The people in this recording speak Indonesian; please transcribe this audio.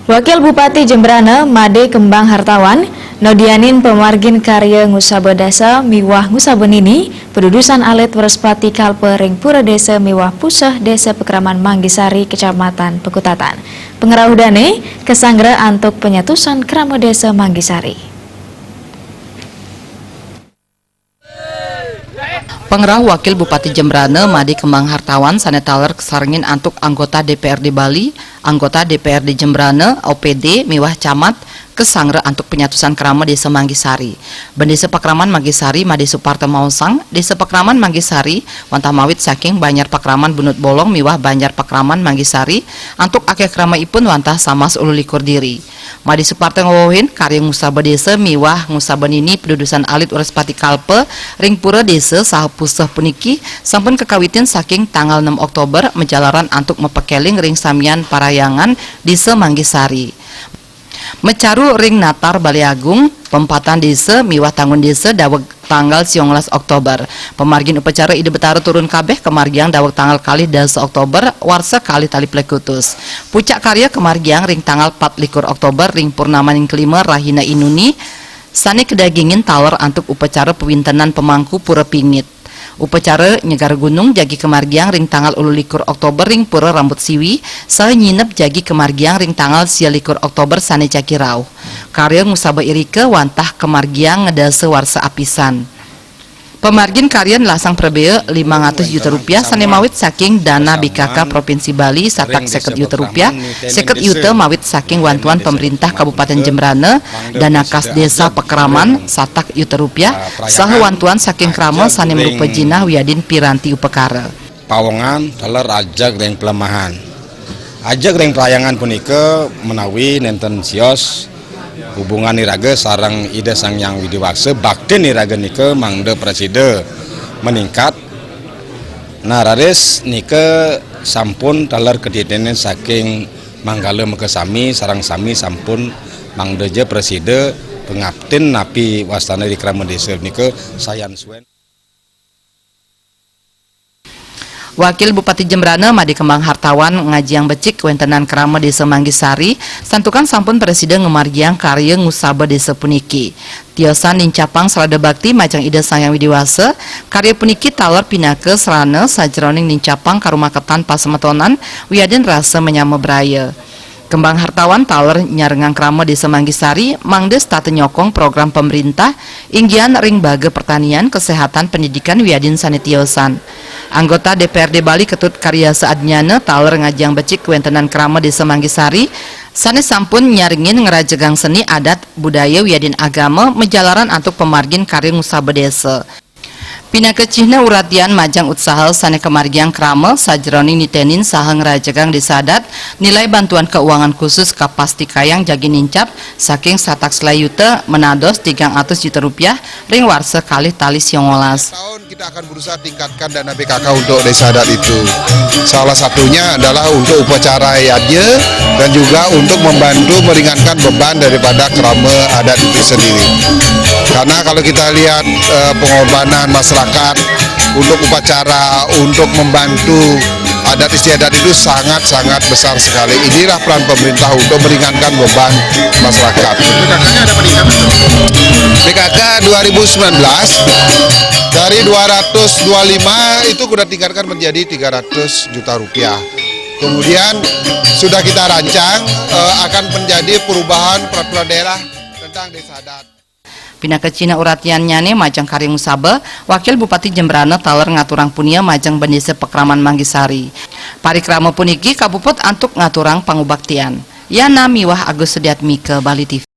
Wakil Bupati Jembrana Made Kembang Hartawan Nodianin pemargin karya ngusaba dasa miwah ngusabenini pedudusan alit Werespati Kalpe ring pura desa miwah pusah desa Pekraman Manggisari Kecamatan Pekutatan. Pengerahudane kesanggera antuk penyatusan krama desa Manggisari. Pengerah Wakil Bupati Jembrana Made Kembang Hartawan sanetaler kesarengin antuk anggota DPRD Bali, anggota DPRD Jembrana, OPD, miwah camat, kesanggera antuk penyatusan krama desa Manggisari. Bendesa Pekraman Manggisari Made Suparto Mausang, desa Pekraman Manggisari, wantah mawit saking Banjar Pekraman Bunut Bolong miwah Banjar Pekraman Manggisari, antuk akeh krama ipun wantah samas ulu likur diri. Made Suparto ngawohin karya ngusaba desa miwah ngusabenini pedudusan alit Werespati Kalpe ring pura desa saha pusah puniki sampun kekawitin saking tanggal 6 Oktober menjalaran antuk mepekeling ring samian parayangan desa Manggisari. Mecaru ring natar Baliagung pempatan desa miwah tanggun desa daweg tanggal 19 Oktober. Pemargin upacara ide betara turun kabeh kemargiang daweg tanggal kali 10 Oktober warsa kali tali plekutus. Pucak karya kemargiang ring tanggal 24 Oktober ring purnamaning kelima Rahina Inuni sane kedagingin taler antuk upacara pewintenan pemangku pura pingit. Upacara nyegar gunung jagi kemargiang ring tanggal 21 Oktober ring pura rambut siwi saha nyinep jagi kemargiang ring tanggal 21 Oktober sane cakirau. Karya ngusaba irike wantah kemargiang ngedase warsa apisan. Pemargin karyan lasang prebea 500 juta rupiah sane mawit saking dana BKK Provinsi Bali satak 50 juta rupiah, 50 juta mawit saking bantuan pemerintah Kabupaten Jembrana, dana kas desa Pekraman satak juta rupiah, saha bantuan saking krama sane merupa jinah Wiadin Piranti Upekara. Pawongan taler ajag ring pelemahan. Ajag ring pelayangan punika menawi nenten sios hubungan niraga sarang ide sang yang widiwakse bakti niraga nike mangde preside meningkat. Nah raris nike sampun taler kedidenen saking manggala mekesami sarang sami sampun mangde je preside pengaptin napi wastana di krama desa nike sayan suen. Wakil Bupati Jembrana Made Kembang Hartawan ngajiang becik wentenan krama desa Manggisari santukan sampun presiden ngemargiang karya ngusaba desa puniki. Tiosan nincapang salada bakti macang ide sayang widiwase karya puniki taler pinake serana sajroning nincapang karumaketan pasemetonan wiadin rasa menyama braya. Kembang Hartawan taler nyarengang krama desa Manggisari mangdes tate nyokong program pemerintah inggian ring baga pertanian kesehatan pendidikan wiadin sanitiosan. Anggota DPRD Bali Ketut Karya Saadnyana taler ngajang becik wentenan krama desa Manggisari sane sampun nyaringin ngerajegang seni adat budaya wiadin agama menjalaran antuk pemargin karya ngusaba desa. Pinake cihna uratian majang utsaha sane kemargiang krama sajroning nitenin saha ngerajegang desa adat nilai bantuan keuangan khusus kapasti kayang jagi nincap saking satak selayuta menados 300 juta rupiah ring warsa kali tali siongolas. Tahun kita akan berusaha tingkatkan dana BKK untuk desa adat itu. Salah satunya adalah untuk upacara yadnya dan juga untuk membantu meringankan beban daripada krama adat itu sendiri. Karena kalau kita lihat pengorbanan masyarakat untuk upacara, untuk membantu adat istiadat itu sangat-sangat besar sekali. Inilah peran pemerintah untuk meringankan beban masyarakat. BKK-nya ada peningkatan? BKK 2019 dari 225 itu sudah tingkatkan menjadi 300 juta rupiah. Kemudian sudah kita rancang akan menjadi perubahan peraturan daerah tentang desa adat. Pinake cina uratian nyane majang karya ngusaba, Wakil Bupati Jembrana taler ngaturang punia majang bendesa Pekraman Manggisari. Parikrama puniki kabuput antuk ngaturang pangubaktian. Yana miwah Agus Sediatmi ke Bali TV.